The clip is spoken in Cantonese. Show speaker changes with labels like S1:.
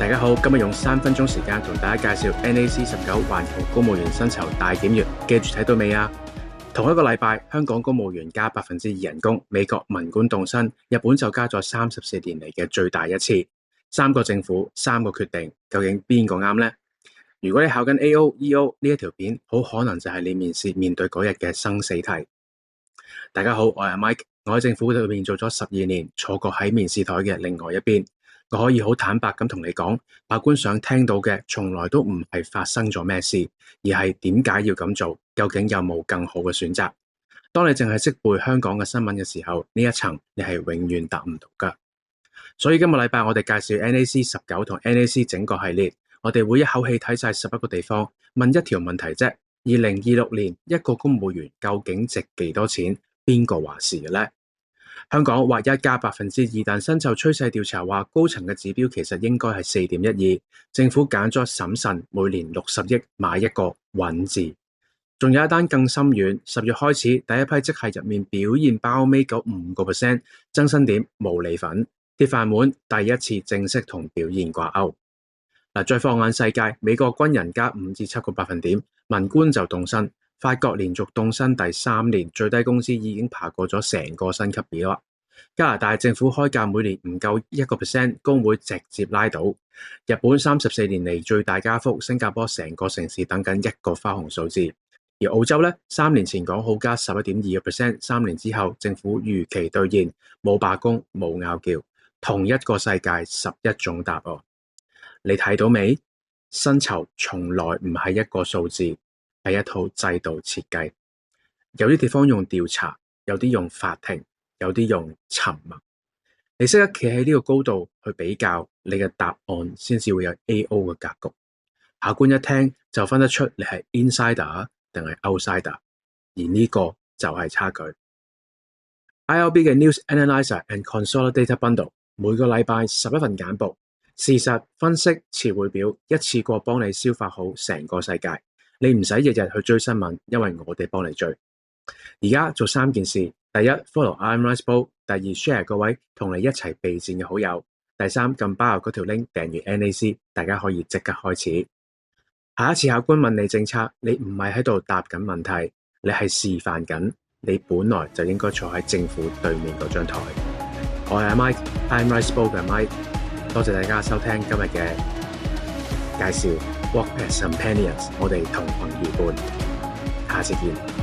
S1: 大家好，今日用3分鐘時間同大家介紹 NAC19環球公務員薪酬大檢閱，記住睇到未啊？同一個禮拜，香港公務員加2%人工，美國文官凍薪，日本就加咗34年嚟嘅最大一次。3個政府，3個決定，究竟邊個啱呢？如果你考緊 AO、EO 呢一條片，好可能就係你面試面對嗰日嘅生死題。大家好，我係 Mike， 我喺政府裏面做咗12年，坐過喺面試台嘅另外一邊。我可以好坦白咁同你講，法官想聽到嘅從來都唔係發生咗咩事，而係點解要咁做，究竟有冇更好嘅選擇。當你淨係識背香港嘅新聞嘅時候，呢一層你係永遠答唔到㗎。所以今個禮拜我哋介紹 NAC19同 NAC 整個系列，我哋會一口氣睇晒11個地方，問一條問題啫。2026年一個公務員究竟值幾多錢？邊個話事嘅呢？香港劃一加2%，但薪酬趨勢調查話高層嘅指標其實應該係4.12，政府揀咗審慎，每年60億買一個穩字。仲有一單更深遠，10月開始第一批職系入面表現包尾嗰5%，增薪點無厘粉，鐵飯碗第一次正式同表現掛鈎。再放眼世界，美國軍人加5至7個百分點，文官就凍薪。法國連續凍薪第3年，最低工資已經爬過咗成個薪級表啦。加拿大政府開價每年唔夠1%，工會直接拉倒。日本34年嚟最大加幅，新加坡成個城市等緊一個花紅數字。而澳洲呢，3年前講好加11.2%，3年之後政府如期兌現，冇罷工冇拗撬，同一個世界11種答案。你睇到未？薪酬從來唔係一個數字，係一套制度設計。有啲地方用調查，有啲用法庭，有啲用沉默。你識得企喺呢個高度去比較，你嘅答案先至會有 AO 嘅格局。考官一聽就分得出你係 insider 定係 outsider， 而呢個就係差距。IRB 嘅 News Analyzer and Consolidated Bundle 每個禮拜11份簡報，事實分析詞彙表，一次過幫你消化好成個世界。你唔使日日去追新聞，因為我哋幫你追。而家做3件事：第一 follow IamRice Bowl， 第二 share 各位同你一齊備戰嘅好友，第三撳 bio 嗰條 link 訂閱 NAC， 大家可以即刻開始。下一次考官問你政策，你唔係喺度答緊問題，你係示範緊，你本來就應該坐喺政府對面嗰張台。我係 Mike，IamRice Bowl 嘅 Mike， 多謝大家收聽今日嘅介紹。Walk as companions， 我哋同行如伴，下次見。